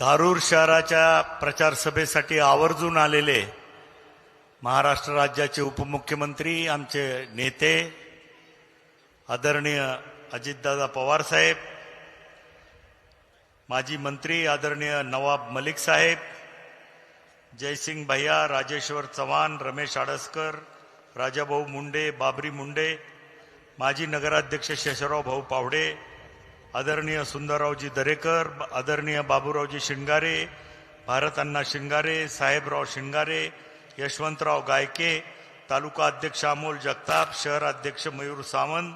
धारूर शहराच्या प्रचार सभेसाठी आवर्जून आलेले महाराष्ट्र राज्याचे उपमुख्यमंत्री आमचे नेते आदरणीय अजितदादा पवार साहेब, माजी मंत्री आदरणीय नवाब मलिक साहेब, जयसिंग भैया, राजेश्वर चव्हाण, रमेश आडसकर, राजाभाऊ मुंडे, बाबरी मुंडे, माजी नगराध्यक्ष शेषराव भाऊ पावडे, आदरणीय सुंदररावजी दरेकर, आदरणीय बाबूरावजी शिंगारे, भारतअण्णा शिंगारे, साहेबराव शिंगारे, यशवंतराव गायके, तालुका अध्यक्ष अमोल जगताप, शहर अध्यक्ष मयूर सावंत,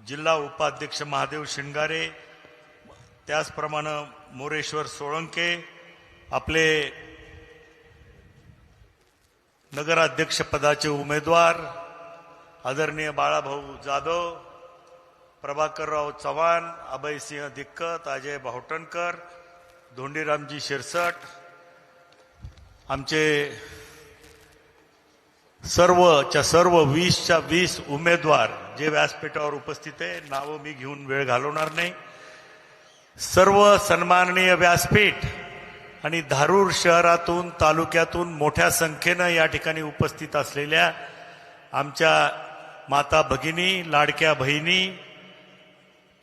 जिल्हा उपाध्यक्ष महादेव शिंगारे, त्याचप्रमाणे मोरेश्वर सोळंके, आपले नगराध्यक्ष पदाचे उमेदवार आदरणीय बाळाभाऊ जाधव, प्रभाकरराव चव्हाण, अभयसिंह दिक्कत, अजय भावटणकर, धोंडीरामजी शिरसट, आमचे सर्वच्या सर्व 20च्या 20 उमेदवार जे व्यासपीठावर उपस्थित आहे, नावं मी घेऊन वेळ घालवणार नाही. सर्व सन्माननीय व्यासपीठ आणि धारूर शहरातून तालुक्यातून मोठ्या संख्येनं या ठिकाणी उपस्थित असलेल्या आमच्या माता भगिनी, लाडक्या बहिणी,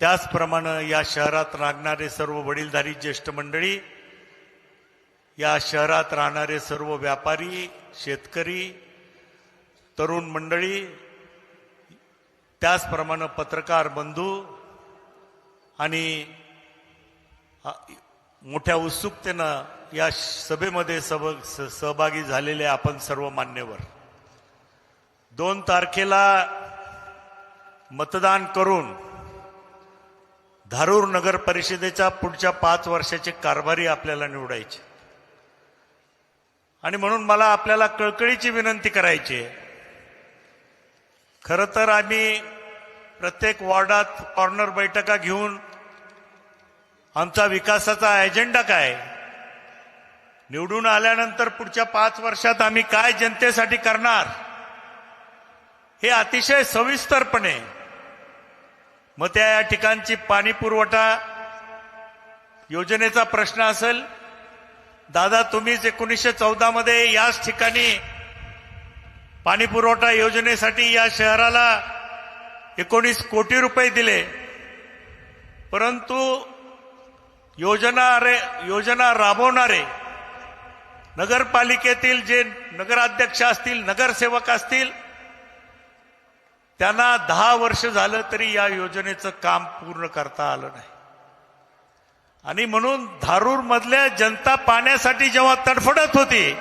त्याचप्रमाणे या शहरात राहणारे सर्व वडीलधारी ज्येष्ठ मंडळी, या शहरात राहणारे सर्व व्यापारी, शेतकरी, तरुण मंडळी, त्याचप्रमाणे पत्रकार बंधू आणि मोठ्या उत्सुकतेनं या सभेमध्ये सहभागी झालेले आपण सर्व मान्यवर, 2 तारखेला मतदान करून धारूर नगर परिषदेच्या पुढच्या 5 वर्षाचे कारभारी आपल्याला निवडायचे. आणि म्हणून मला आपल्याला कळकळीची विनंती करायची आहे. खरं तर आम्ही प्रत्येक वॉर्डात कॉर्नर बैठका घेऊन आमचा विकासाचा अजेंडा काय, निवडून आल्यानंतर पुढच्या 5 वर्षात आम्ही काय जनतेसाठी करणार, हे अतिशय सविस्तरपणे, मग त्या या ठिकाणची पाणी पुरवठा योजनेचा प्रश्न असेल. दादा, तुम्हीच 1914 मध्ये याच ठिकाणी पाणी पुरवठा योजनेसाठी या शहराला 19 कोटी रुपये दिले, परंतु योजना राबवणारे नगरपालिकेतील जे नगराध्यक्ष असतील, नगरसेवक असतील, त्यांना 10 वर्ष झालं तरी या योजनेचं काम पूर्ण करता आलं नाही. आणि म्हणून धारूर मधल्या जनता पाण्यासाठी जेव्हा तडफडत होती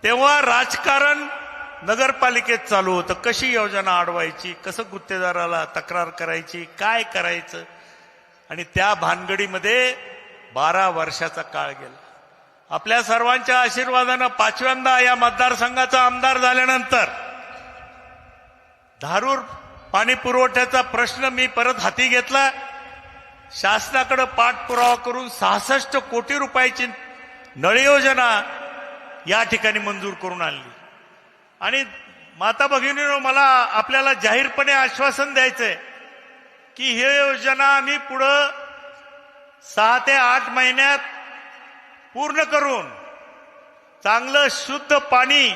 तेव्हा राजकारण नगरपालिकेत चालू होतं. कशी योजना अडवायची, कसं गुत्तेदाराला तक्रार करायची, काय करायचं, आणि त्या भानगडीमध्ये 12 वर्षाचा काळ गेला. आपल्या सर्वांच्या आशीर्वादानं 5व्यांदा या मतदारसंघाचा आमदार झाल्यानंतर धारूर पाणी पुरवठ्याचा प्रश्न मी परत हाती घेतला. शासनाकडे पाठपुरावा करून 66 कोटी रुपयाची नळ योजना या ठिकाणी मंजूर करून आणली. आणि माता भगिनींनो, मला आपल्याला जाहीरपणे आश्वासन द्यायचंय की ही योजना आम्ही पुढं 6 ते 8 महिन्यात पूर्ण करून चांगलं शुद्ध पाणी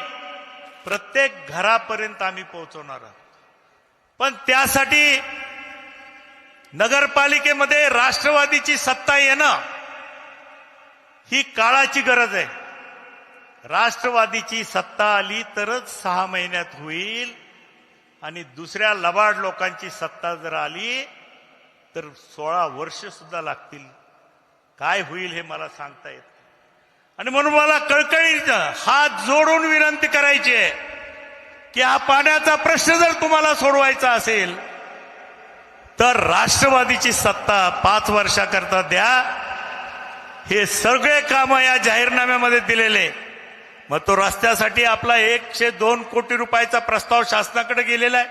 प्रत्येक घरापर्यंत आम्ही पोहोचवणार आहोत. पण त्यासाठी नगरपालिकेमध्ये राष्ट्रवादीची सत्ता येणं ही काळाची गरज आहे. राष्ट्रवादीची सत्ता आली तरच 6 महिन्यात होईल, आणि दुसऱ्या लबाड लोकांची सत्ता जर आली तर 16 वर्ष सुद्धा लागतील. काय होईल हे मला सांगता येत. आणि म्हणून मला कळकळीनं हात जोडून विनंती करायची आहे की हा पाण्याचा प्रश्न जर तुम्हाला सोडवायचा असेल तर राष्ट्रवादीची सत्ता 5 वर्षाकरता द्या. हे सगळे कामं या जाहीरनाम्यामध्ये दिलेले. मग तो रस्त्यासाठी आपला 102 कोटी रुपयाचा प्रस्ताव शासनाकडे गेलेला आहे,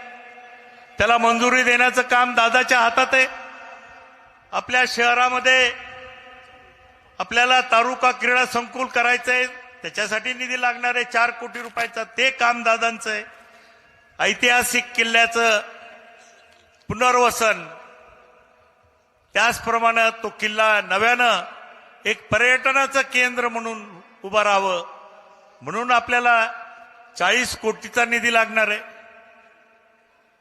त्याला मंजुरी देण्याचं काम दादाच्या हातात आहे. आपल्या शहरामध्ये आपल्याला तालुका क्रीडा संकुल करायचंय, त्याच्यासाठी निधी लागणार आहे 4 कोटी रुपयाचा, ते काम दादांचं आहे. ऐतिहासिक किल्ल्याचं पुनर्वसन, त्याचप्रमाणे तो किल्ला नव्यानं एक पर्यटनाचं केंद्र म्हणून उभं राहावं म्हणून आपल्याला 40 कोटीचा निधी लागणार आहे.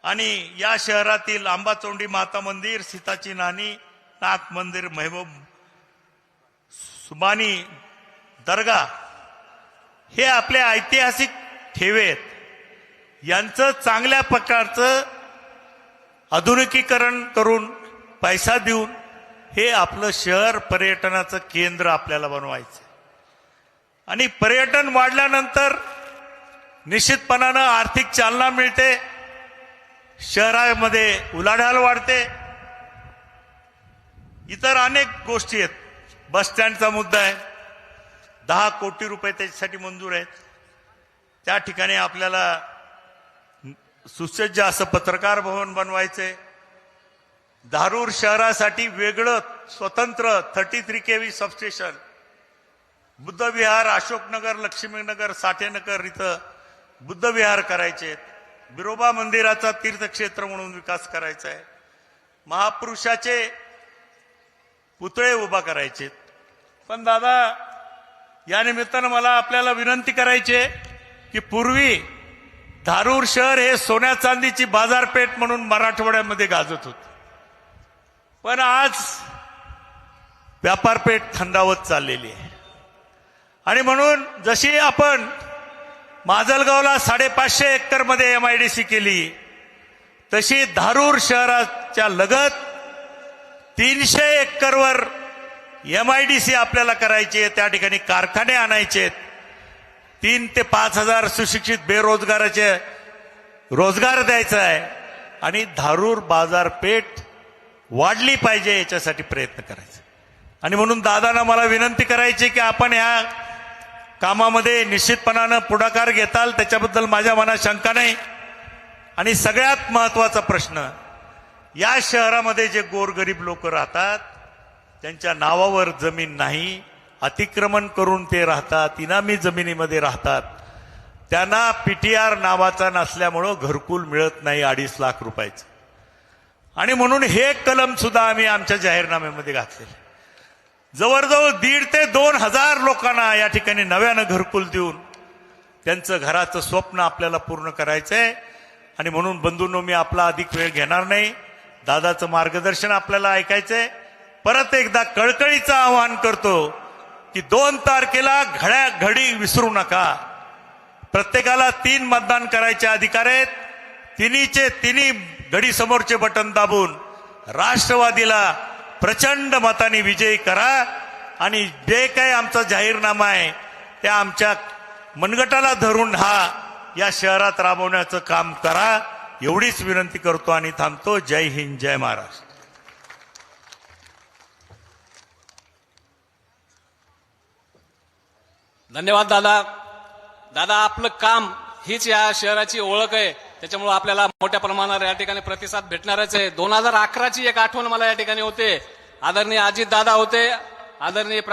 आणि या शहरातील आंबाचोंडी माता मंदिर, सीताची नानी, नाथ मंदिर, महबूब सुबानी दर्गा हे आपले ऐतिहासिक ठेवे आहेत. यांचं चांगल्या प्रकारचं आधुनिकीकरण करून पैसा देऊन हे आपलं शहर पर्यटनाचं केंद्र आपल्याला बनवायचं. आणि पर्यटन वाढल्यानंतर निश्चितपणानं आर्थिक चालना मिळते, शहरामध्ये उलाढाल वाढते. इतर अनेक गोष्टी आहेत. बस स्टँडचा मुद्दा आहे, 10 कोटी रुपये त्याच्यासाठी मंजूर आहेत. त्या ठिकाणी आपल्याला सुसज्ज असं पत्रकार भवन बनवायचंय. धारूर शहरासाठी वेगळं स्वतंत्र 33 kV सबस्टेशन, बुद्धविहार, अशोकनगर, लक्ष्मीनगर, साठेनगर इथं बुद्धविहार करायचे. बिरोबा मंदिराचा तीर्थक्षेत्र म्हणून विकास करायचा आहे. महापुरुषाचे पुतळे उभा करायचे. पण दादा, या निमित्तानं मला आपल्याला विनंती करायची आहे की पूर्वी धारूर शहर हे सोन्या चांदीची बाजारपेठ म्हणून मराठवाड्यामध्ये गाजत होते. पण आज व्यापारपेठ थंडावत चाललेली आहे. आणि म्हणून जशी आपण माजलगावला 550 एकरमध्ये MIDC केली, तशी धारूर शहराच्या लगत 300 एकरवर MIDC आपल्याला करायची आहे. त्या ठिकाणी कारखाने आणायचे. 3 ते 5 हजार सुशिक्षित बेरोजगाराचे रोजगार द्यायचा आहे. आणि धारूर बाजारपेठ वाढली पाहिजे याच्यासाठी प्रयत्न करायचे. आणि म्हणून दादांना मला विनंती करायची की आपण ह्या कामामध्ये निश्चितपणानं पुढाकार घेताल, त्याच्याबद्दल माझ्या मनात शंका नाही. आणि सगळ्यात महत्वाचा प्रश्न, या शहरामध्ये जे गोरगरीब लोक राहतात त्यांच्या नावावर जमीन नाही, अतिक्रमण करून ते राहतात, इनामी जमिनीमध्ये राहतात, त्यांना PTR नावाचा नसल्यामुळं घरकुल मिळत नाही 2.5 लाख रुपयाचं. आणि म्हणून हे कलम सुद्धा आम्ही आमच्या जाहीरनाम्यामध्ये घातलेले. जवळजवळ 1,500 ते 2,000 लोकांना या ठिकाणी नव्यानं घरकुल देऊन त्यांचं घराचं स्वप्न आपल्याला पूर्ण करायचंय. आणि म्हणून बंधूंनो, मी आपला अधिक वेळ घेणार नाही. दादाचं मार्गदर्शन आपल्याला ऐकायचंय. परत एकदा कळकळीचं आवाहन करतो की 2 तारखेला घडी विसरू नका. प्रत्येकाला 3 मतदान करायचे अधिकार आहेत. तिन्ही घडी समोरचे बटन दाबून राष्ट्रवादीला प्रचंड मताने विजयी करा. आणि जे काही आमचा जाहीरनामा आहे त्या आमच्या मनगटाला धरून या शहरात राबवण्याचं काम करा, एवढीच विनंती करतो आणि थांबतो. जय हिंद, जय महाराष्ट्र. धन्यवाद दादा. दादा, आपलं काम हीच या शहराची ओळख आहे, त्याच्यामुळे आपल्याला मोठ्या प्रमाणावर या ठिकाणी प्रतिसाद भेटणारच आहे. 2011ची एक आठवण मला या ठिकाणी होते. आदरणीय अजित दादा होते, आदरणीय